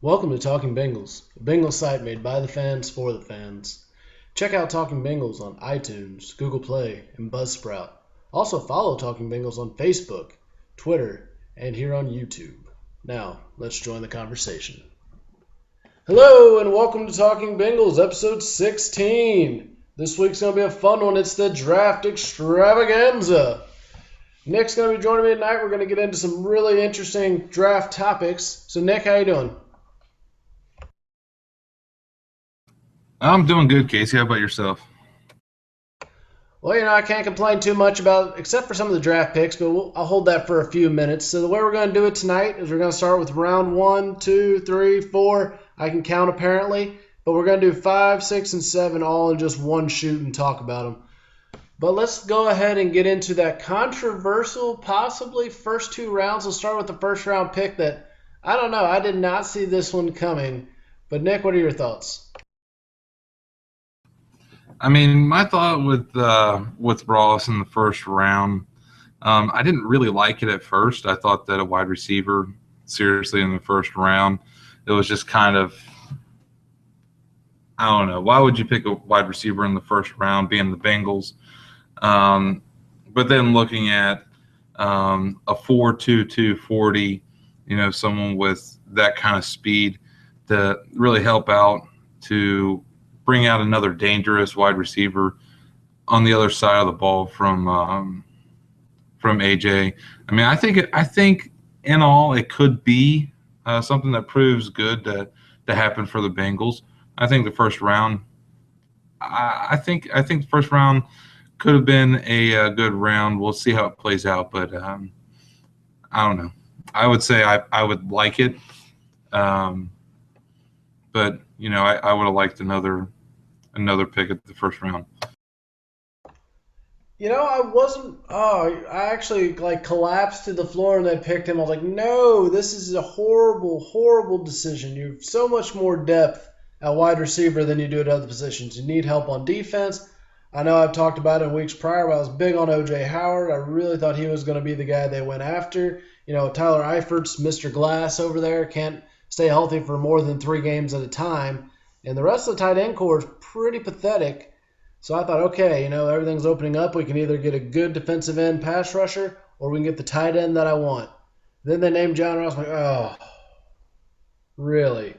Welcome to Talking Bengals, a Bengals site made by the fans for the fans. Check out Talking Bengals on iTunes, Google Play, and Buzzsprout. Also follow Talking Bengals on Facebook, Twitter, and here on YouTube. Now, let's join the conversation. Hello, and welcome to Talking Bengals, episode 16. This week's going to be a fun one. It's the Draft Extravaganza. Nick's going to be joining me tonight. We're going to get into some really interesting draft topics. So, Nick, how you doing? I'm doing good, Casey. How about yourself? Well, I can't complain too much about, except for some of the draft picks, but I'll hold that for a few minutes. So the way we're going to do it tonight is we're going to start with round 1, 2, 3, 4. I can count apparently, but we're going to do 5, 6, and 7 all in just one shoot and talk about them. But let's go ahead and get into that controversial, possibly first two rounds. We'll start with the first round pick that, I don't know, I did not see this one coming. But Nick, what are your thoughts? I mean, my thought with Ross in the first round, I didn't really like it at first. I thought that a wide receiver, seriously, in the first round, it was just kind of, I don't know. Why would you pick a wide receiver in the first round, being the Bengals? But then looking at a 4.22 40, someone with that kind of speed to really help out to bring out another dangerous wide receiver on the other side of the ball from AJ. I mean, I think in all it could be something that proves good to happen for the Bengals. I think the first round. I think the first round could have been a good round. We'll see how it plays out, but I don't know. I would say I would like it, um, but I would have liked another pick at the first round. I wasn't. Oh, I actually collapsed to the floor and they picked him. I was like, no, this is a horrible, horrible decision. You have so much more depth at wide receiver than you do at other positions. You need help on defense. I know I've talked about it in weeks prior, but I was big on OJ Howard. I really thought he was going to be the guy they went after. Tyler Eifert's Mr. Glass over there can't stay healthy for more than 3 games at a time. And the rest of the tight end core is pretty pathetic. So I thought, okay, everything's opening up. We can either get a good defensive end pass rusher or we can get the tight end that I want. Then they named John Ross. I'm like, oh, really?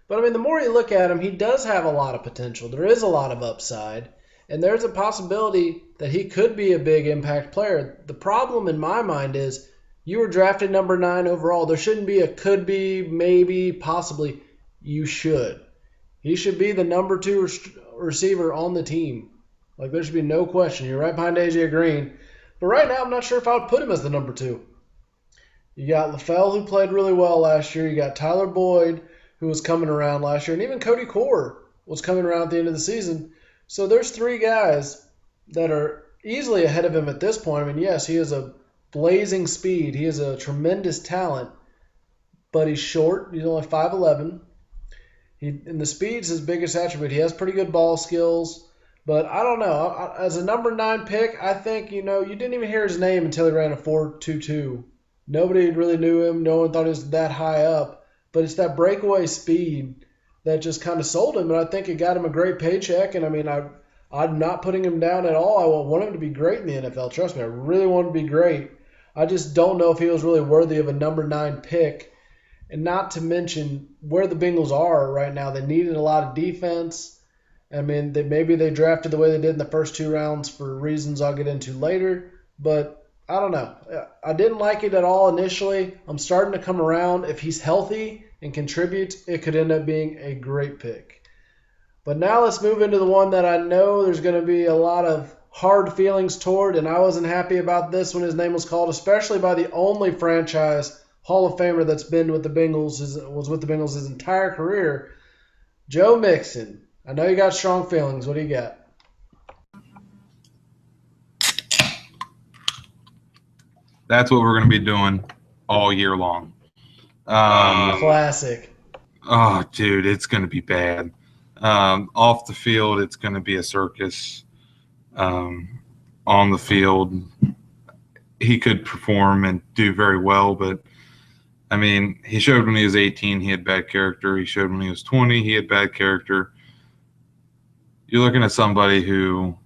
But I mean, the more you look at him, he does have a lot of potential. There is a lot of upside. And there's a possibility that he could be a big impact player. The problem in my mind is you were drafted number 9 overall. There shouldn't be a could be, maybe, possibly. You should. He should be the number 2 receiver on the team. There should be no question. You're right behind AJ Green. But right now, I'm not sure if I would put him as the number 2. You got LaFell, who played really well last year. You got Tyler Boyd, who was coming around last year. And even Cody Core was coming around at the end of the season. So there's 3 guys that are easily ahead of him at this point. I mean, yes, he has a blazing speed. He has a tremendous talent. But he's short. He's only 5'11". And the speed's his biggest attribute. He has pretty good ball skills. But I don't know. As a number 9 pick, I think, you didn't even hear his name until he ran a 4.22. Nobody really knew him. No one thought he was that high up. But it's that breakaway speed that just kind of sold him. And I think it got him a great paycheck. And, I mean, I'm not putting him down at all. I want him to be great in the NFL. Trust me, I really want him to be great. I just don't know if he was really worthy of a number 9 pick. And not to mention where the Bengals are right now. They needed a lot of defense. I mean, maybe they drafted the way they did in the first 2 rounds for reasons I'll get into later. But I don't know. I didn't like it at all initially. I'm starting to come around. If he's healthy and contributes, it could end up being a great pick. But now let's move into the one that I know there's going to be a lot of hard feelings toward, and I wasn't happy about this when his name was called, especially by the only franchise Hall of Famer that's been with the Bengals, was with the Bengals his entire career, Joe Mixon. I know you got strong feelings. What do you got? That's what we're going to be doing all year long. Um, Classic. oh, dude, it's going to be bad. Off the field, it's going to be a circus. Um, on the field, he could perform and do very well, but I mean, he showed when he was 18 he had bad character. He showed when he was 20 he had bad character. You're looking at somebody who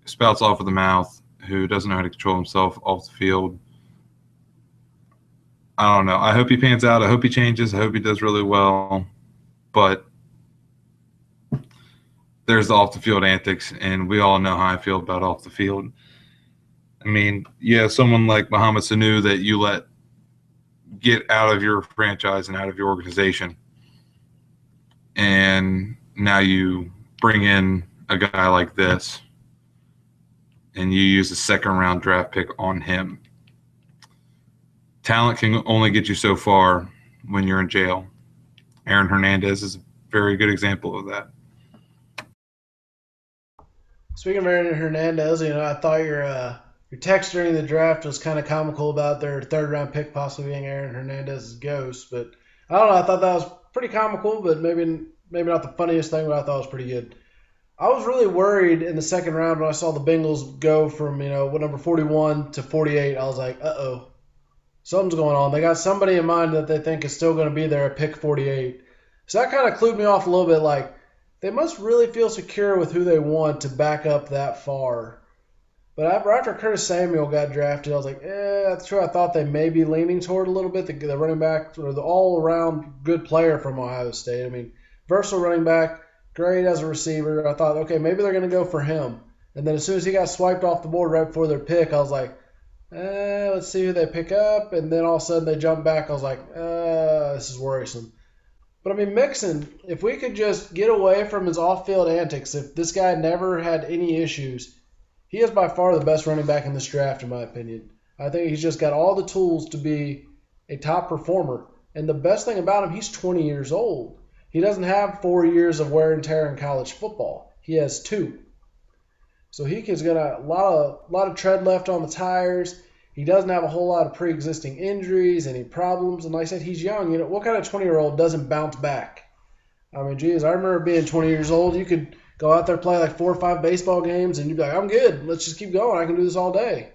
spouts off of the mouth, who doesn't know how to control himself off the field. I don't know. I hope he pans out. I hope he changes. I hope he does really well. But there's the off the field antics, and we all know how I feel about off the field. I mean, yeah, someone like Mohamed Sanu that you let get out of your franchise and out of your organization, and now you bring in a guy like this, and you use a second round draft pick on him. Talent can only get you so far when you're in jail. Aaron Hernandez is a very good example of that. Speaking of Aaron Hernandez, I thought your text during the draft was kind of comical about their third round pick possibly being Aaron Hernandez's ghost, but I don't know. I thought that was pretty comical, but maybe not the funniest thing, but I thought it was pretty good. I was really worried in the second round when I saw the Bengals go from what number 41 to 48. I was like, uh-oh, something's going on. They got somebody in mind that they think is still going to be there at pick 48. So that kind of clued me off a little bit. Like, they must really feel secure with who they want to back up that far. But after Curtis Samuel got drafted, I was like, that's true. I thought they may be leaning toward a little bit the running back or the all-around good player from Ohio State. I mean, versatile running back, great as a receiver. I thought, okay, maybe they're going to go for him. And then as soon as he got swiped off the board right before their pick, I was like, let's see who they pick up. And then all of a sudden they jump back. I was like, this is worrisome. But I mean, Mixon, if we could just get away from his off-field antics, if this guy never had any issues, he is by far the best running back in this draft, in my opinion. I think he's just got all the tools to be a top performer. And the best thing about him, he's 20 years old. He doesn't have 4 years of wear and tear in college football. He has 2. So he's got a lot of tread left on the tires. He doesn't have a whole lot of pre-existing injuries, any problems. And like I said, he's young. What kind of 20-year-old doesn't bounce back? I mean, geez, I remember being 20 years old. You could go out there, play like 4 or 5 baseball games, and you'd be like, I'm good. Let's just keep going. I can do this all day.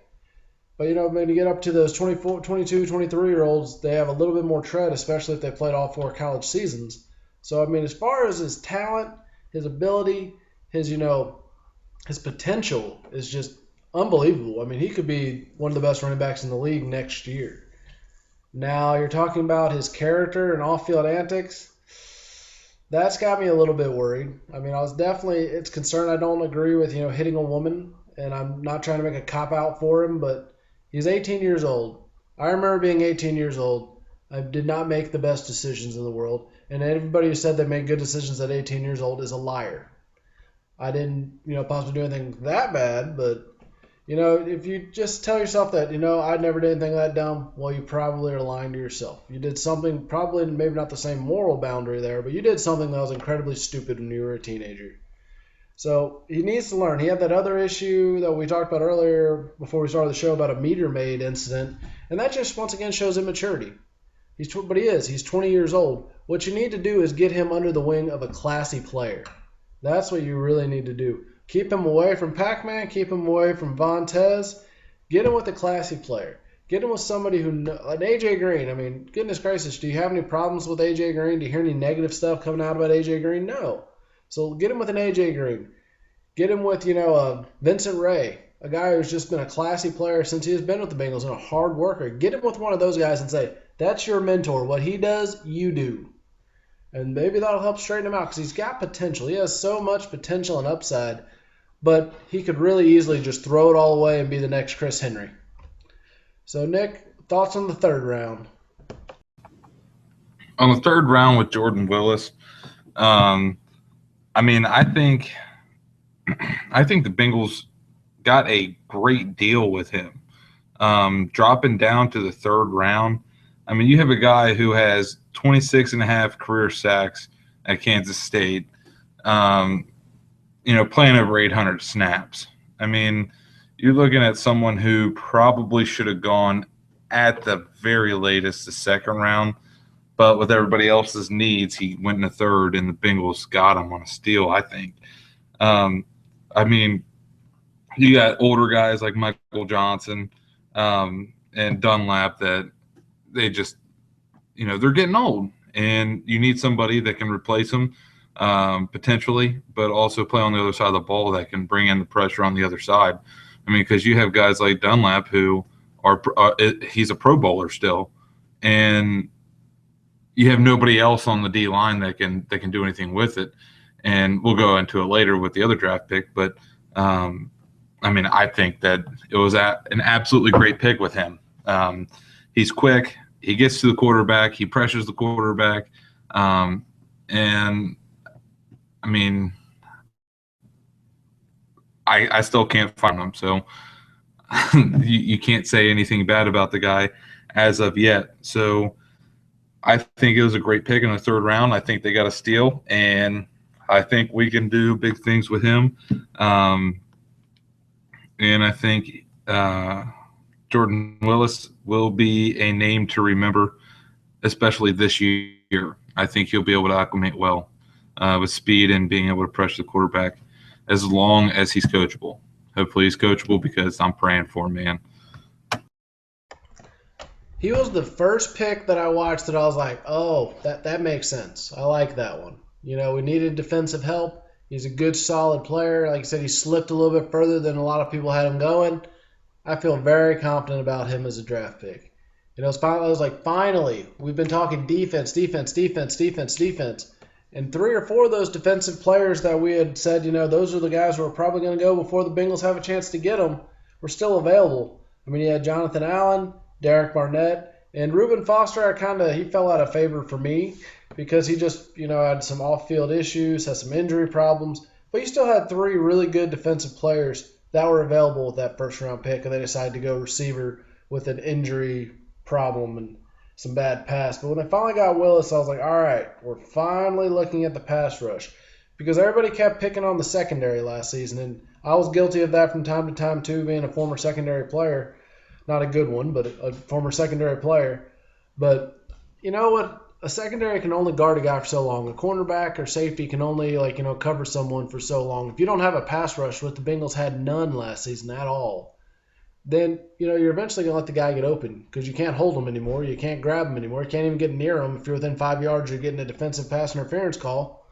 But, when you get up to those 24, 22, 23-year-olds, they have a little bit more tread, especially if they played all 4 college seasons. So, I mean, as far as his talent, his ability, his potential is just unbelievable. I mean, he could be one of the best running backs in the league next year. Now, you're talking about his character and off-field antics. That's got me a little bit worried. I mean, it's concerned. I don't agree with, hitting a woman, and I'm not trying to make a cop-out for him, but he's 18 years old. I remember being 18 years old. I did not make the best decisions in the world, and everybody who said they made good decisions at 18 years old is a liar. I didn't, possibly do anything that bad, but, if you just tell yourself that, I never did anything that dumb, well, you probably are lying to yourself. You did something, probably maybe not the same moral boundary there, but you did something that was incredibly stupid when you were a teenager. So he needs to learn. He had that other issue that we talked about earlier before we started the show about a meter maid incident, and that just once again shows immaturity. He's 20 years old. What you need to do is get him under the wing of a classy player. That's what you really need to do. Keep him away from Pac-Man. Keep him away from Vontez. Get him with a classy player. Get him with somebody like A.J. Green. I mean, goodness gracious, do you have any problems with A.J. Green? Do you hear any negative stuff coming out about A.J. Green? No. So get him with an A.J. Green. Get him with, Vincent Ray, a guy who's just been a classy player since he has been with the Bengals and a hard worker. Get him with one of those guys and say, that's your mentor. What he does, you do. And maybe that'll help straighten him out because he's got potential. He has so much potential and upside. But he could really easily just throw it all away and be the next Chris Henry. So, Nick, thoughts on the third round? On the third round with Jordan Willis, I think the Bengals got a great deal with him. Dropping down to the third round, you have a guy who has 26 and a half career sacks at Kansas State, playing over 800 snaps. You're looking at someone who probably should have gone at the very latest the second round, but with everybody else's needs, he went in the third, and the Bengals got him on a steal, I think. You got older guys like Michael Johnson and Dunlap that they're getting old, and you need somebody that can replace them potentially, but also play on the other side of the ball that can bring in the pressure on the other side. I mean, because you have guys like Dunlap who he's a Pro Bowler still, and you have nobody else on the D line that can do anything with it. And we'll go into it later with the other draft pick, but I mean, I think that it was an absolutely great pick with him. He's quick. He gets to the quarterback. He pressures the quarterback. And, I mean, I still can't find him. So you can't say anything bad about the guy as of yet. So I think it was a great pick in the third round. I think they got a steal, and I think we can do big things with him. And I think Jordan Willis will be a name to remember, especially this year. I think he'll be able to acclimate well with speed and being able to pressure the quarterback as long as he's coachable. Hopefully he's coachable because I'm praying for him, man. He was the first pick that I watched that I was like, oh, that makes sense. I like that one. We needed defensive help. He's a good, solid player. Like I said, he slipped a little bit further than a lot of people had him going. I feel very confident about him as a draft pick. I was like, finally, we've been talking defense. And 3 or 4 of those defensive players that we had said, those are the guys who are probably going to go before the Bengals have a chance to get them, were still available. I mean, you had Jonathan Allen, Derek Barnett, and Reuben Foster. He fell out of favor for me because he just, had some off-field issues, had some injury problems. But you still had 3 really good defensive players that were available with that first-round pick, and they decided to go receiver with an injury problem and some bad pass. But when I finally got Willis, I was like, all right, we're finally looking at the pass rush. Because everybody kept picking on the secondary last season, and I was guilty of that from time to time too, being a former secondary player. Not a good one, but a former secondary player. But you know what? A secondary can only guard a guy for so long. A cornerback or safety can only cover someone for so long. If you don't have a pass rush, what the Bengals had none last season at all, then you're eventually going to let the guy get open because you can't hold him anymore. You can't grab him anymore. You can't even get near him. If you're within 5 yards, you're getting a defensive pass interference call.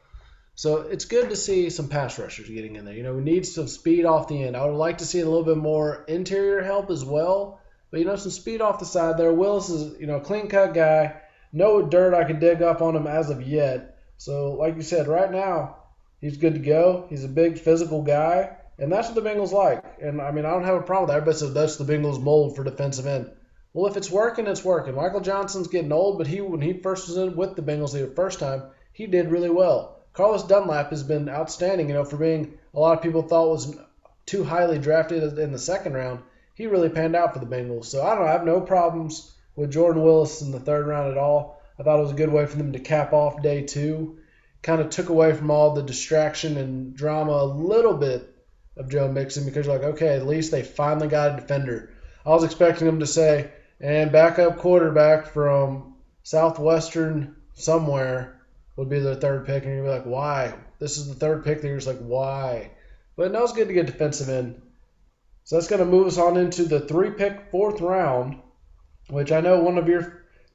So it's good to see some pass rushers getting in there. We need some speed off the end. I would like to see a little bit more interior help as well. But, some speed off the side there. Willis is, a clean-cut guy. No dirt I can dig up on him as of yet. So, like you said, right now, he's good to go. He's a big physical guy. And that's what the Bengals like. And, I don't have a problem with that. Everybody says that's the Bengals mold for defensive end. Well, if it's working, it's working. Michael Johnson's getting old, but when he first was in with the Bengals the first time, he did really well. Carlos Dunlap has been outstanding, for being a lot of people thought was too highly drafted in the second round. He really panned out for the Bengals. So, I don't know. I have no problems with Jordan Willis in the third round at all. I thought it was a good way for them to cap off day 2. Kind of took away from all the distraction and drama a little bit of Joe Mixon because you're like, okay, at least they finally got a defender. I was expecting them to say, and backup quarterback from Southwestern somewhere would be their third pick. And you'd be like, why? This is the third pick. You're just like, why? But no, it's good to get defensive end. So that's going to move us on into the 3-pick fourth round, which I know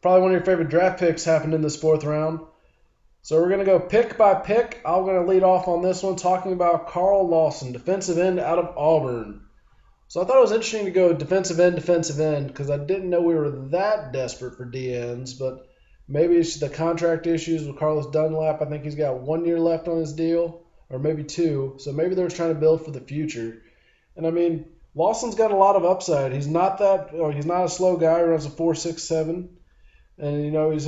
probably one of your favorite draft picks happened in this fourth round. So we're going to go pick by pick. I'm going to lead off on this one talking about Carl Lawson, defensive end out of Auburn. So I thought it was interesting to go defensive end because I didn't know we were that desperate for DNs, but maybe it's the contract issues with Carlos Dunlap. I think he's got 1 year left on his deal, or maybe 2. So maybe they're trying to build for the future. And Lawson's got a lot of upside. He's not a slow guy. He runs a 4.67. And, he's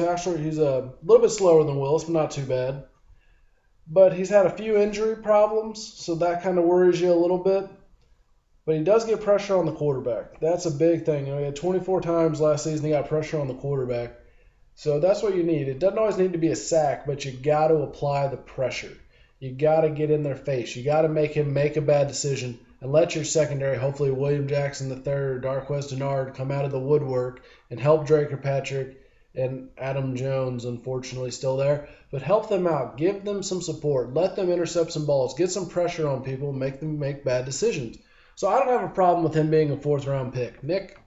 a little bit slower than Willis, but not too bad. But he's had a few injury problems, so that kind of worries you a little bit. But he does get pressure on the quarterback. That's a big thing. He had 24 times last season he got pressure on the quarterback. So that's what you need. It doesn't always need to be a sack, but you got to apply the pressure. You got to get in their face. You got to make him make a bad decision and let your secondary, hopefully William Jackson III, Darqueze Dennard, come out of the woodwork and help Drake Kirkpatrick and Adam Jones, unfortunately, still there. But help them out. Give them some support. Let them intercept some balls. Get some pressure on people. Make them make bad decisions. So I don't have a problem with him being a fourth-round pick. Nick?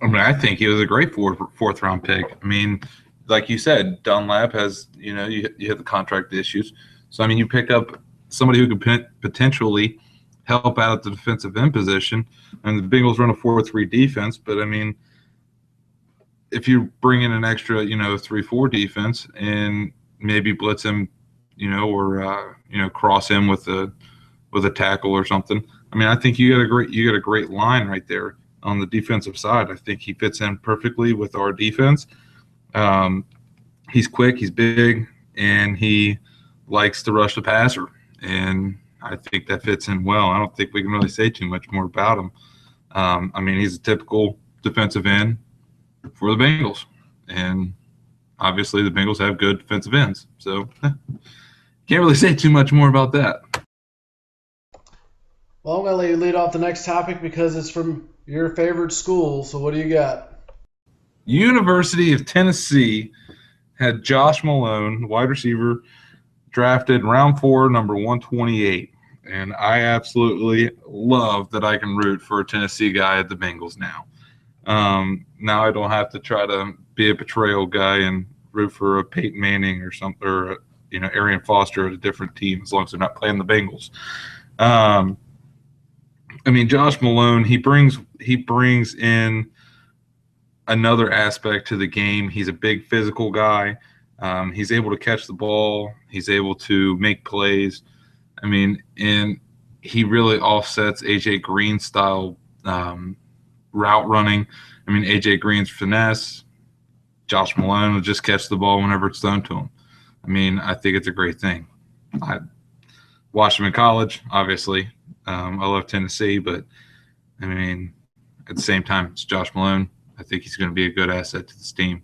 I mean, I think he was a great fourth round pick. I mean, like you said, Dunlap has, you have the contract issues. So, I mean, you pick up somebody who could potentially help out at the defensive end position. And the Bengals run a 4-3 defense. But, I mean, if you bring in an extra, 3-4 defense and maybe blitz him, or, cross him with a tackle or something. I mean, I think you got a great line right there on the defensive side. I think he fits in perfectly with our defense. Um, he's quick, he's big, and he likes to rush the passer, and I think that fits in well. I don't think we can really say too much more about him. I mean, he's a typical defensive end for the Bengals, and obviously the Bengals have good defensive ends, so can't really say too much more about that. Well, I'm going to let you lead off the next topic because it's from your favorite school. So what do you got? University of Tennessee had Josh Malone, wide receiver, drafted round 4, number 128. And I absolutely love that I can root for a Tennessee guy at the Bengals now. Now I don't have to try to be a betrayal guy and root for a Peyton Manning or something, or Arian Foster at a different team, as long as they're not playing the Bengals. I mean, Josh Malone, he brings in another aspect to the game. He's a big physical guy. He's able to catch the ball. He's able to make plays. I mean, and he really offsets AJ Green style route running. I mean, AJ Green's finesse. Josh Malone will just catch the ball whenever it's thrown to him. I mean, I think it's a great thing. I watched him in college, obviously. I love Tennessee, but I mean, at the same time, it's Josh Malone. I think he's going to be a good asset to this team.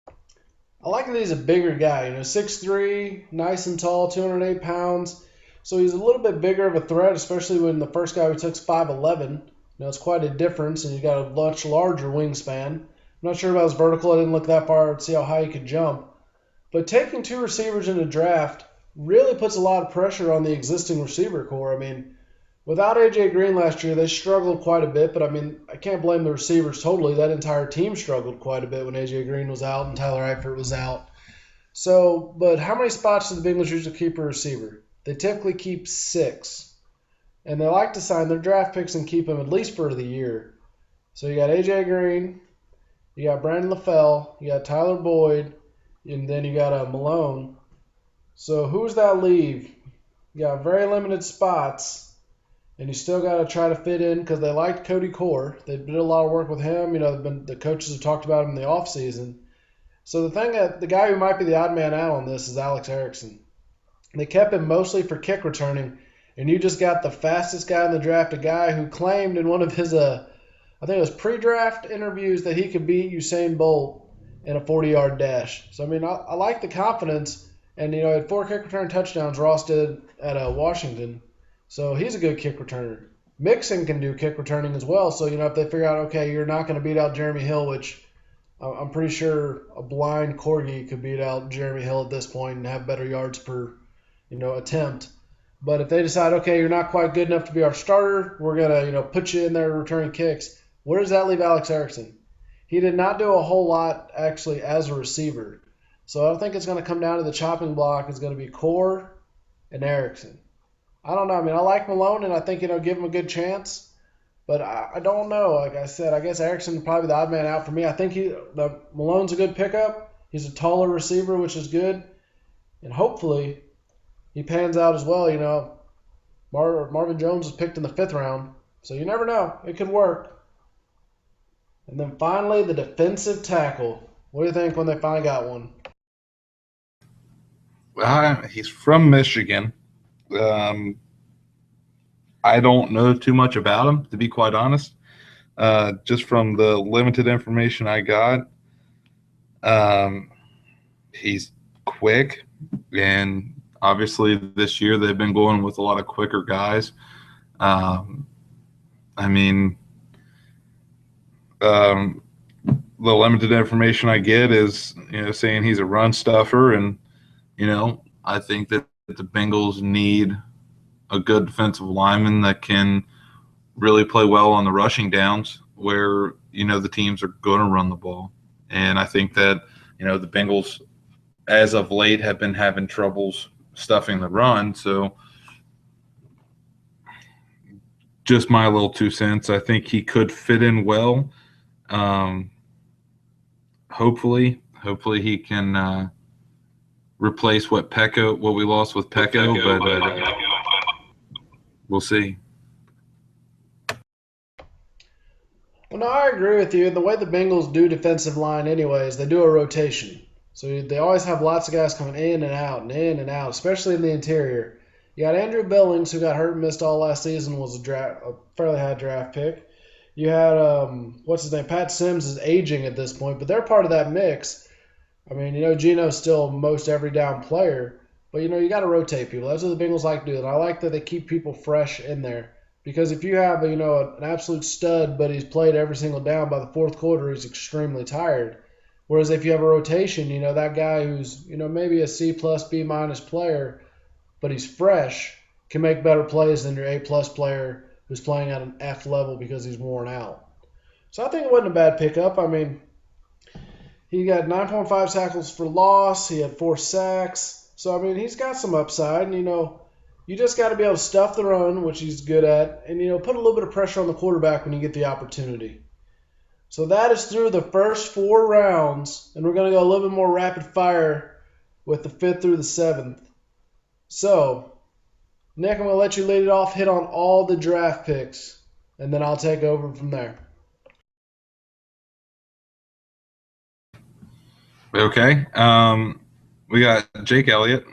I like that he's a bigger guy. 6'3", nice and tall, 208 pounds. So he's a little bit bigger of a threat, especially when the first guy we took's 5'11". It's quite a difference, and he's got a much larger wingspan. I'm not sure about his vertical. I didn't look that far to see how high he could jump. But taking 2 receivers in a draft really puts a lot of pressure on the existing receiver core. I mean, without A.J. Green last year, they struggled quite a bit, but I mean, I can't blame the receivers totally. That entire team struggled quite a bit when A.J. Green was out and Tyler Eifert was out. So, but how many spots do the Bengals usually keep a receiver? They typically keep 6. And they like to sign their draft picks and keep them at least for the year. So you got A.J. Green, you got Brandon LaFell, you got Tyler Boyd, and then you got Malone. So who's that leave? You got very limited spots, and you still got to try to fit in because they liked Cody Core. They did a lot of work with him. The coaches have talked about him in the offseason. So the guy who might be the odd man out on this is Alex Erickson. They kept him mostly for kick returning, and you just got the fastest guy in the draft, a guy who claimed in one of his, I think it was pre-draft interviews, that he could beat Usain Bolt in a 40-yard dash. So, I mean, I like the confidence. And, he had 4 kick return touchdowns, Ross did at Washington. So he's a good kick returner. Mixon can do kick returning as well. So, if they figure out, okay, you're not going to beat out Jeremy Hill, which I'm pretty sure a blind Corgi could beat out Jeremy Hill at this point and have better yards per, attempt. But if they decide, okay, you're not quite good enough to be our starter, we're going to, put you in there returning kicks, where does that leave Alex Erickson? He did not do a whole lot, actually, as a receiver. So I think it's going to come down to the chopping block. It's going to be Core and Erickson. I don't know. I mean, I like Malone, and I think, give him a good chance. But I don't know. Like I said, I guess Erickson is probably the odd man out for me. I think Malone's a good pickup. He's a taller receiver, which is good. And hopefully he pans out as well. Marvin Jones was picked in the 5th round. So you never know. It could work. And then finally, the defensive tackle. What do you think when they finally got one? He's from Michigan. I don't know too much about him, to be quite honest. Just from the limited information I got, he's quick, and obviously this year they've been going with a lot of quicker guys. I mean, the limited information I get is, saying he's a run stuffer, and I think that the Bengals need a good defensive lineman that can really play well on the rushing downs, where the teams are going to run the ball. And I think that, the Bengals, as of late, have been having troubles stuffing the run. So just my little 2 cents. I think he could fit in well. Um, hopefully he can replace what we lost with Pecco, but we'll see. Well, no, I agree with you. And the way the Bengals do defensive line, anyways, they do a rotation. So they always have lots of guys coming in and out and in and out, especially in the interior. You got Andrew Billings, who got hurt and missed all last season, was a fairly high draft pick. You had what's his name? Pat Sims is aging at this point, but they're part of that mix. I mean, Geno's still most every down player, but you got to rotate people. That's what the Bengals like to do, and I like that they keep people fresh in there. Because if you have an absolute stud, but he's played every single down by the fourth quarter, he's extremely tired. Whereas if you have a rotation, that guy who's maybe a C plus B minus player, but he's fresh, can make better plays than your A plus player who's playing at an F level because he's worn out. So I think it wasn't a bad pickup. I mean, he got 9.5 tackles for loss. He had 4 sacks. So, I mean, he's got some upside. And, you just got to be able to stuff the run, which he's good at, and, put a little bit of pressure on the quarterback when you get the opportunity. So that is through the first 4 rounds, and we're going to go a little bit more rapid fire with the 5th through the 7th. So, Nick, I'm going to let you lead it off, hit on all the draft picks, and then I'll take over from there. Okay. We got Jake Elliott,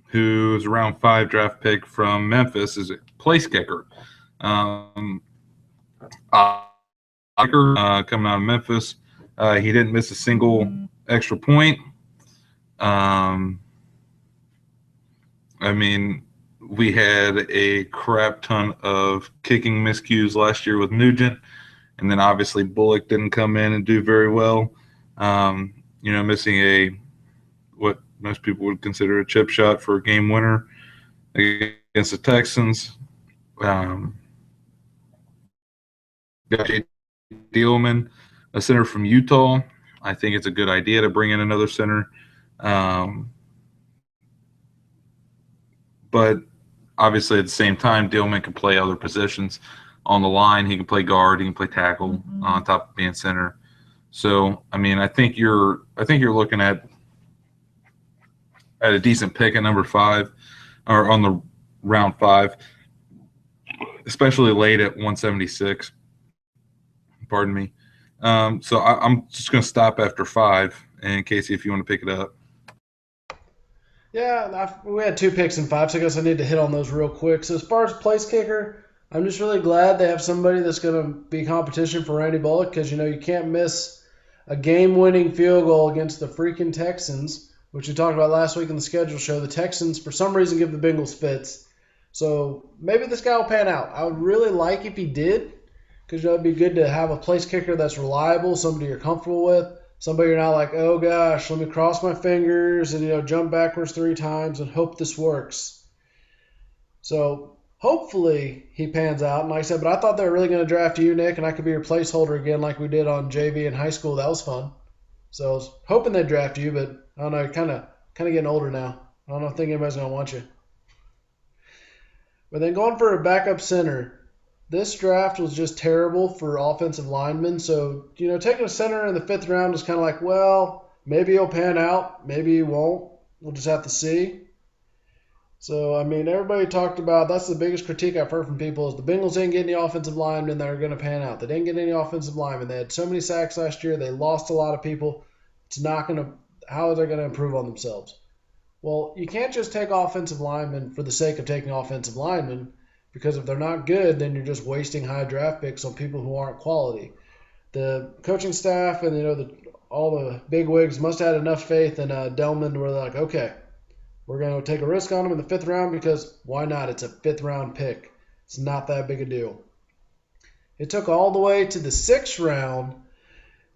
who's a round 5 draft pick from Memphis, is a place kicker. Coming out of Memphis, he didn't miss a single extra point. I mean, we had a crap ton of kicking miscues last year with Nugent, and then obviously Bullock didn't come in and do very well. Missing what most people would consider a chip shot for a game winner against the Texans. Got J. Dielman, a center from Utah. I think it's a good idea to bring in another center. But obviously at the same time, Dielman can play other positions on the line. He can play guard. He can play tackle on top of being center. So, I mean, I think you're looking at a decent pick at number 5, or on the round 5, especially late at 176. Pardon me. So I'm just going to stop after 5, and Casey, if you want to pick it up. Yeah, we had 2 picks in 5, so I guess I need to hit on those real quick. So as far as place kicker, I'm just really glad they have somebody that's going to be competition for Randy Bullock, because you can't miss a game-winning field goal against the freaking Texans, which we talked about last week in the schedule show. The Texans, for some reason, give the Bengals fits. So maybe this guy will pan out. I would really like if he did, because it would be good to have a place kicker that's reliable, somebody you're comfortable with, somebody you're not like, oh gosh, let me cross my fingers and jump backwards 3 times and hope this works. So hopefully he pans out. And like I said, but I thought they were really going to draft you, Nick, and I could be your placeholder again like we did on JV in high school. That was fun. So I was hoping they'd draft you, but I don't know, you're kind of getting older now. I don't think anybody's going to want you. But then going for a backup center, this draft was just terrible for offensive linemen. So, taking a center in the 5th round is kind of like, well, maybe he'll pan out, maybe he won't. We'll just have to see. So, I mean, everybody talked about, that's the biggest critique I've heard from people, is the Bengals didn't get any offensive linemen that are going to pan out. They didn't get any offensive linemen. They had so many sacks last year. They lost a lot of people. It's not going to, how are they going to improve on themselves? Well, you can't just take offensive linemen for the sake of taking offensive linemen, because if they're not good, then you're just wasting high draft picks on people who aren't quality. The coaching staff and all the bigwigs must have had enough faith in Delman where they're like, okay, we're going to take a risk on him in the 5th round because why not? It's a 5th round pick. It's not that big a deal. It took all the way to the 6th round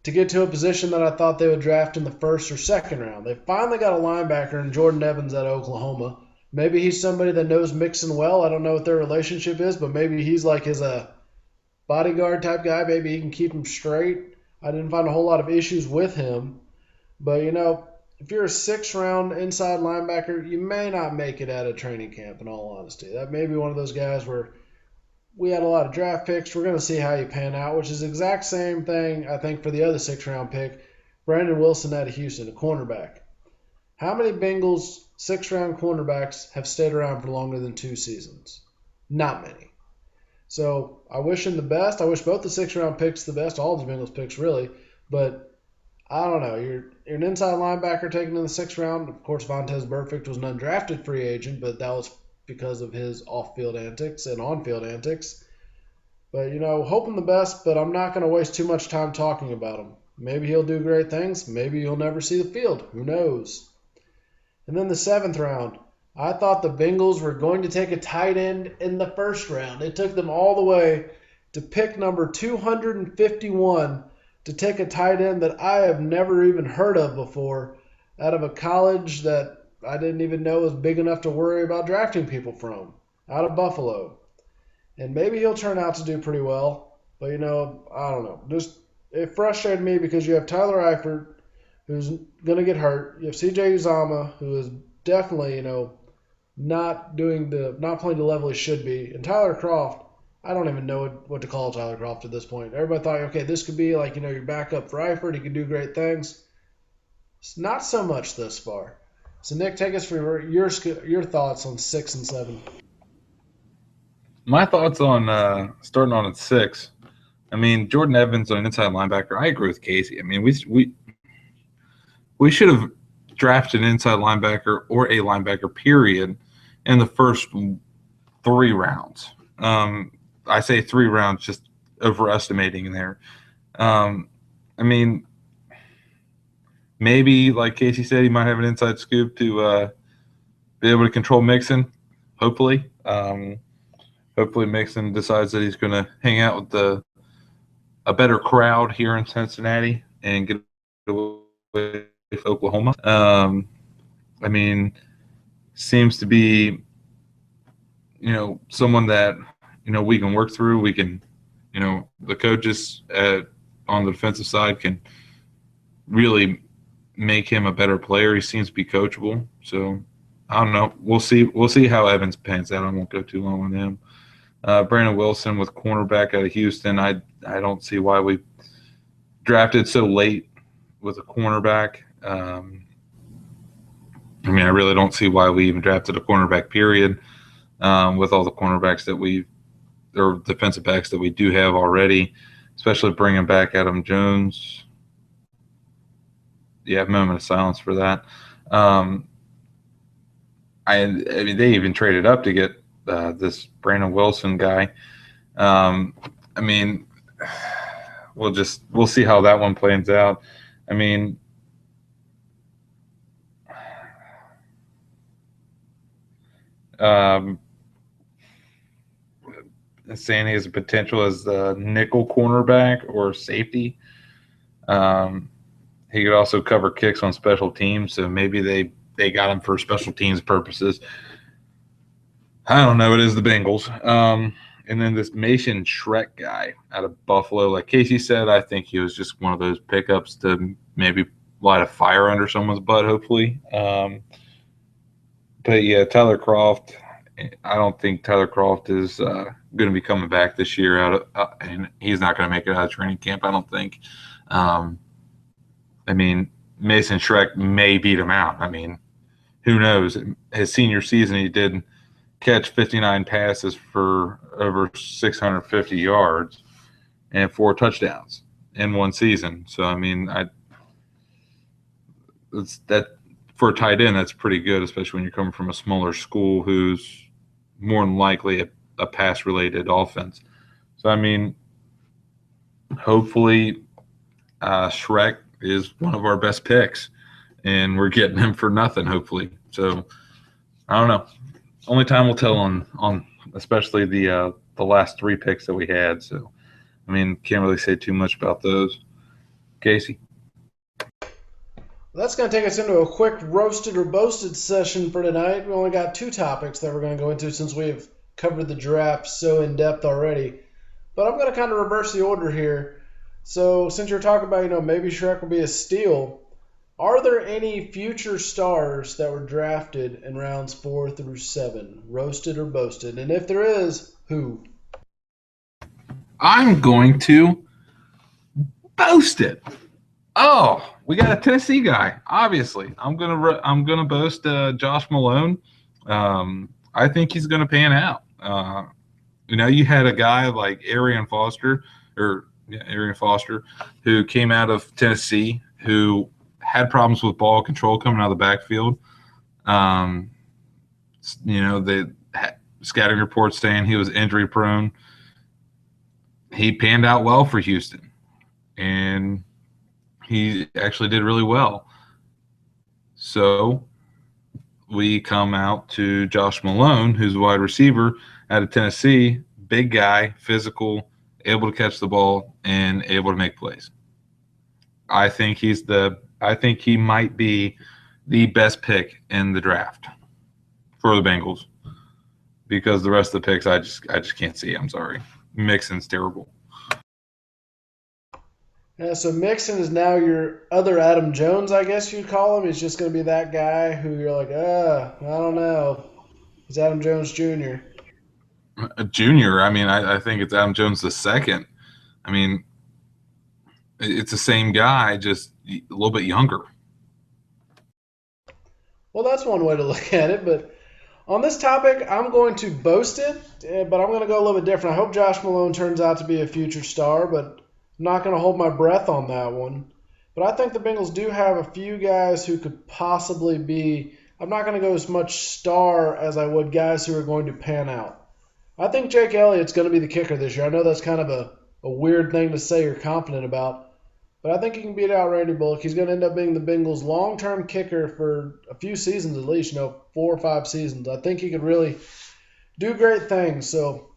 to get to a position that I thought they would draft in the 1st or 2nd round. They finally got a linebacker in Jordan Evans out of Oklahoma. Maybe he's somebody that knows Mixon well. I don't know what their relationship is, but maybe he's like his bodyguard type guy. Maybe he can keep him straight. I didn't find a whole lot of issues with him. But, if you're a 6th-round inside linebacker, you may not make it out of training camp, in all honesty. That may be one of those guys where we had a lot of draft picks. We're going to see how you pan out, which is the exact same thing, I think, for the other 6th-round pick, Brandon Wilson out of Houston, a cornerback. How many Bengals 6th-round cornerbacks have stayed around for longer than 2 seasons? Not many. So I wish him the best. I wish both the 6th-round picks the best, all the Bengals picks really. But I don't know. You're an inside linebacker taken in the 6th round. Of course, Vontaze Burfict was an undrafted free agent, but that was because of his off-field antics and on-field antics. But, hope him the best, but I'm not going to waste too much time talking about him. Maybe he'll do great things. Maybe he'll never see the field. Who knows? And then the 7th round. I thought the Bengals were going to take a tight end in the 1st round. It took them all the way to pick number 251 to take a tight end that I have never even heard of before out of a college that I didn't even know was big enough to worry about drafting people from, out of Buffalo. And maybe he'll turn out to do pretty well. But, I don't know. It frustrated me because you have Tyler Eifert, who's going to get hurt. You have C.J. Uzama, who is definitely, not playing the level he should be. And Tyler Kroft, I don't even know what to call Tyler Kroft at this point. Everybody thought, okay, this could be like, your backup for Eifert. He could do great things. It's not so much thus far. So, Nick, take us for your thoughts on 6 and 7. My thoughts on starting on at 6. I mean, Jordan Evans on inside linebacker. I agree with Casey. I mean, we should have drafted an inside linebacker or a linebacker, period, in the first 3 rounds. I say 3 rounds, just overestimating there. I mean, maybe, like Casey said, he might have an inside scoop to be able to control Mixon, hopefully. Hopefully Mixon decides that he's going to hang out with a better crowd here in Cincinnati and get away with Oklahoma. I mean, seems to be, someone that, we can work through. We can, the coaches on the defensive side can really make him a better player. He seems to be coachable. So I don't know. We'll see how Evans pans out. I won't go too long on him. Brandon Wilson with cornerback out of Houston. I don't see why we drafted so late with a cornerback. I really don't see why we even drafted a cornerback, period, with all the cornerbacks or defensive backs that we do have already, especially bringing back Adam Jones. Yeah, moment of silence for that. They even traded up to get this Brandon Wilson guy. We'll see how that one plans out. Saying he has a potential as the nickel cornerback or safety. He could also cover kicks on special teams, so maybe they got him for special teams purposes. I don't know. It is the Bengals. And then this Mason Shrek guy out of Buffalo, like Casey said, I think he was just one of those pickups to maybe light a fire under someone's butt, hopefully. But yeah, Tyler Kroft. I don't think Tyler Kroft is going to be coming back this year and he's not going to make it out of training camp, I don't think. Mason Shrek may beat him out. Who knows? His senior season, he did catch 59 passes for over 650 yards and 4 touchdowns in one season. So, that for a tight end, that's pretty good, especially when you're coming from a smaller school who's more than likely a pass-related offense. So, hopefully Shrek is one of our best picks, and we're getting him for nothing, hopefully. So, I don't know. Only time will tell on especially the last 3 picks that we had. So, can't really say too much about those. Casey? That's going to take us into a quick roasted or boasted session for tonight. We only got 2 topics that we're going to go into since we've covered the draft so in depth already. But I'm going to kind of reverse the order here. So since you're talking about, maybe Shrek will be a steal, are there any future stars that were drafted in rounds 4 through 7, roasted or boasted? And if there is, who? I'm going to boast it. Oh, we got a Tennessee guy. Obviously, I'm gonna boast Josh Malone. I think he's gonna pan out. You had a guy like Arian Foster, or yeah, Arian Foster, who came out of Tennessee, who had problems with ball control coming out of the backfield. Um, the scouting reports saying he was injury prone. He panned out well for Houston, and he actually did really well. So we come out to Josh Malone, who's a wide receiver out of Tennessee, big guy, physical, able to catch the ball, and able to make plays. I think he might be the best pick in the draft for the Bengals because the rest of the picks I just can't see. I'm sorry. Mixon's terrible. Yeah, so Mixon is now your other Adam Jones, I guess you'd call him. He's just going to be that guy who you're like, I don't know. He's Adam Jones Jr. A junior, I mean, I think it's Adam Jones the second. I mean, it's the same guy, just a little bit younger. Well, that's one way to look at it. But on this topic, I'm going to boast it, but I'm going to go a little bit different. I hope Josh Malone turns out to be a future star, but I'm not going to hold my breath on that one. But I think the Bengals do have a few guys who could possibly be. I'm not going to go as much star as I would guys who are going to pan out. I think Jake Elliott's going to be the kicker this year. I know that's kind of a weird thing to say you're confident about, but I think he can beat out Randy Bullock. He's going to end up being the Bengals' long-term kicker for a few seasons at least, 4 or 5 seasons. I think he could really do great things. So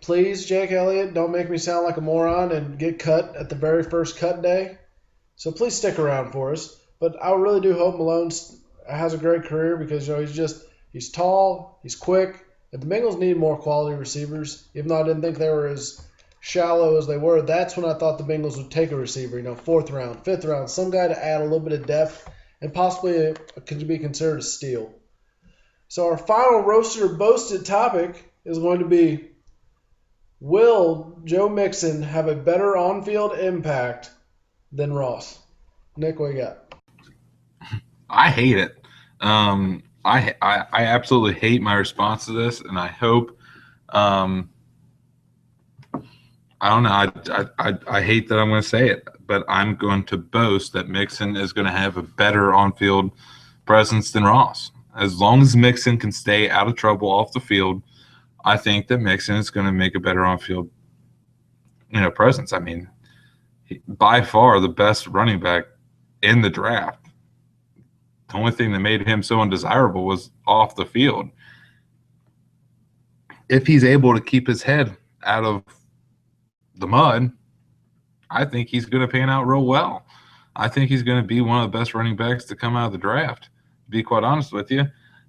please, Jake Elliott, don't make me sound like a moron and get cut at the very first cut day. So please stick around for us. But I really do hope Malone has a great career because he's tall, he's quick, and the Bengals need more quality receivers. Even though I didn't think they were as shallow as they were, that's when I thought the Bengals would take a receiver, fourth round, fifth round, some guy to add a little bit of depth and possibly could be considered a steal. So our final roasted or boasted topic is going to be, will Joe Mixon have a better on-field impact than Ross? Nick, what you got? I hate it. I absolutely hate my response to this, and I hope. I don't know. I hate that I'm going to say it, but I'm going to boast that Mixon is going to have a better on-field presence than Ross. As long as Mixon can stay out of trouble off the field, I think that Mixon is going to make a better on-field, presence. I mean, by far the best running back in the draft. The only thing that made him so undesirable was off the field. If he's able to keep his head out of the mud, I think he's going to pan out real well. I think he's going to be one of the best running backs to come out of the draft, to be quite honest with you.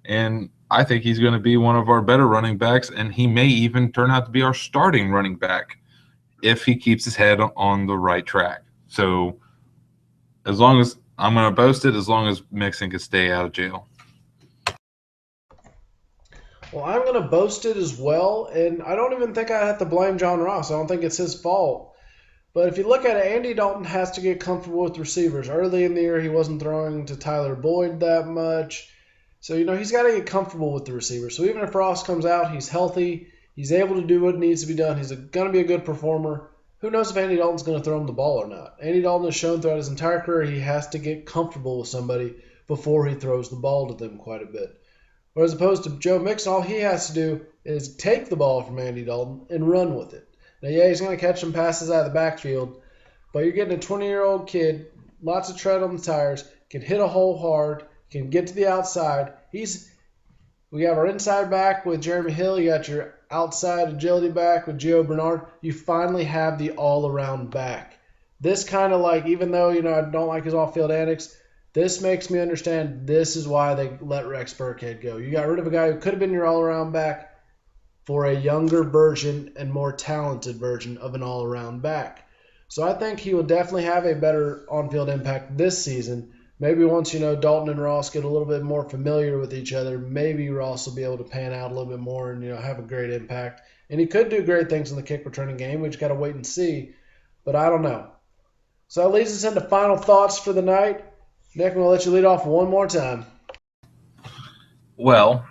And I think he's going to be one of our better running backs, and he may even turn out to be our starting running back if he keeps his head on the right track. So as long as I'm going to boast it, as long as Mixon can stay out of jail. Well, I'm going to boast it as well, and I don't even think I have to blame John Ross. I don't think it's his fault. But if you look at it, Andy Dalton has to get comfortable with receivers. Early in the year, he wasn't throwing to Tyler Boyd that much. So, he's got to get comfortable with the receivers. So even if Ross comes out, he's healthy, he's able to do what needs to be done, he's going to be a good performer. Who knows if Andy Dalton's going to throw him the ball or not? Andy Dalton has shown throughout his entire career he has to get comfortable with somebody before he throws the ball to them quite a bit. Whereas opposed to Joe Mixon, all he has to do is take the ball from Andy Dalton and run with it. Now, yeah, he's going to catch some passes out of the backfield, but you're getting a 20-year-old kid, lots of tread on the tires, can hit a hole hard, can get to the outside. We have our inside back with Jeremy Hill. You got your outside agility back with Gio Bernard. You finally have the all-around back. This kind of even though, I don't like his off-field antics, this makes me understand this is why they let Rex Burkhead go. You got rid of a guy who could have been your all-around back. for a younger version and more talented version of an all around back. So I think he will definitely have a better on field impact this season. Maybe once, Dalton and Ross get a little bit more familiar with each other, maybe Ross will be able to pan out a little bit more and, have a great impact. And he could do great things in the kick returning game. We just got to wait and see. But I don't know. So that leads us into final thoughts for the night. Nick, I'm going to let you lead off one more time. Well,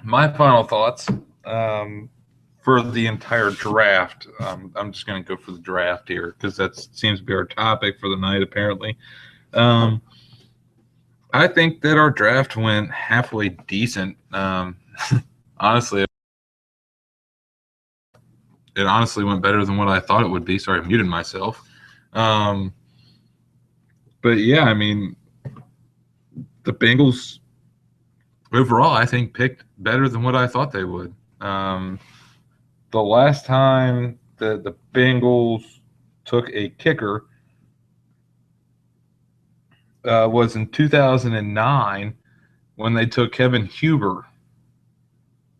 my final thoughts for the entire draft. I'm just going to go for the draft here because that seems to be our topic for the night, apparently. I think that our draft went halfway decent. Honestly, it honestly went better than what I thought it would be. Sorry, I muted myself. But yeah, I mean, the Bengals overall, I think, picked better than what I thought they would. The last time the Bengals took a kicker was in 2009 when they took Kevin Huber,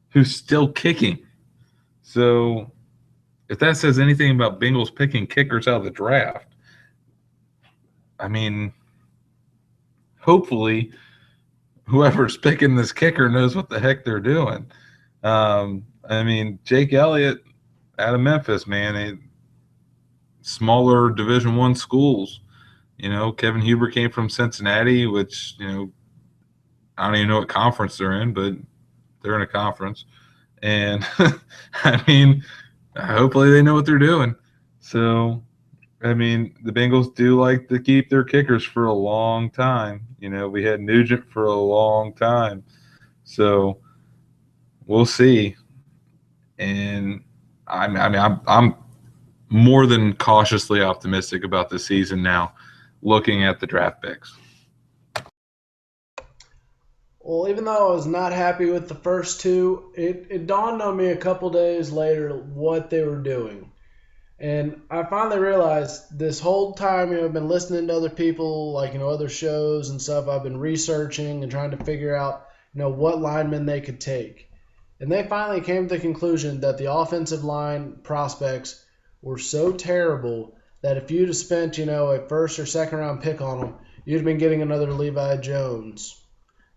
who's still kicking. So if that says anything about Bengals picking kickers out of the draft, I mean, hopefully whoever's picking this kicker knows what the heck they're doing. I mean, Jake Elliott out of Memphis, man, smaller Division I schools. Kevin Huber came from Cincinnati, which, I don't even know what conference they're in, but they're in a conference. And, I mean, hopefully they know what they're doing. So, I mean, the Bengals do like to keep their kickers for a long time. We had Nugent for a long time. So, we'll see. And, I'm more than cautiously optimistic about the season now, looking at the draft picks. Well, even though I was not happy with the first two, it dawned on me a couple days later what they were doing. And I finally realized this whole time, I've been listening to other people, like, other shows and stuff. I've been researching and trying to figure out, what linemen they could take. And they finally came to the conclusion that the offensive line prospects were so terrible that if you'd have spent, a first or second round pick on them, you'd have been getting another Levi Jones.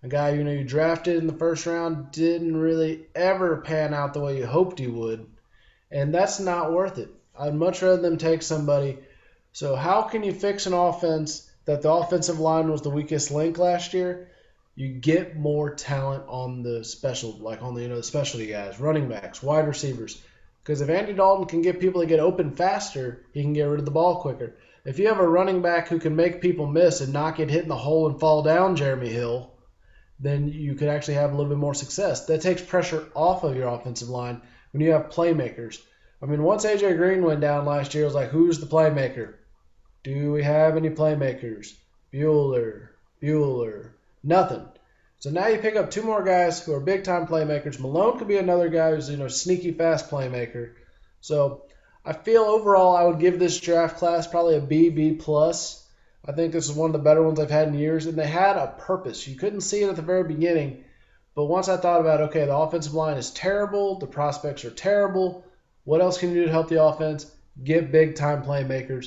A guy, you drafted in the first round, didn't really ever pan out the way you hoped he would. And that's not worth it. I'd much rather them take somebody. So how can you fix an offense that the offensive line was the weakest link last year? You get more talent on the the specialty guys, running backs, wide receivers. Because if Andy Dalton can get people to get open faster, he can get rid of the ball quicker. If you have a running back who can make people miss and not get hit in the hole and fall down, Jeremy Hill, then you could actually have a little bit more success. That takes pressure off of your offensive line when you have playmakers. I mean, once A.J. Green went down last year, it was like, who's the playmaker? Do we have any playmakers? Bueller. Nothing. So now you pick up two more guys who are big-time playmakers. Malone could be another guy who's, sneaky fast playmaker. So I feel overall I would give this draft class probably a B+. I think this is one of the better ones I've had in years, and they had a purpose. You couldn't see it at the very beginning, but once I thought about, okay, the offensive line is terrible, the prospects are terrible, what else can you do to help the offense? Get big-time playmakers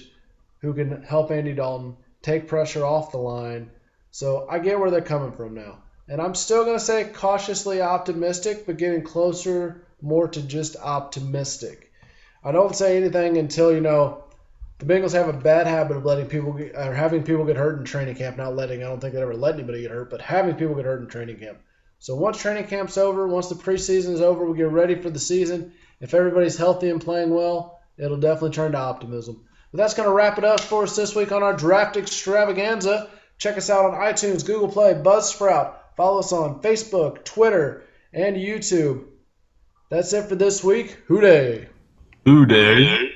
who can help Andy Dalton, take pressure off the line. So I get where they're coming from now. And I'm still going to say cautiously optimistic, but getting closer more to just optimistic. I don't say anything until, the Bengals have a bad habit of having people get hurt in training camp. Not letting, I don't think they ever let anybody get hurt, but having people get hurt in training camp. So once training camp's over, once the preseason is over, we get ready for the season. If everybody's healthy and playing well, it'll definitely turn to optimism. But that's going to wrap it up for us this week on our Draft Extravaganza. Check us out on iTunes, Google Play, Buzzsprout. Follow us on Facebook, Twitter, and YouTube. That's it for this week. Hoo-day. Hoo-day.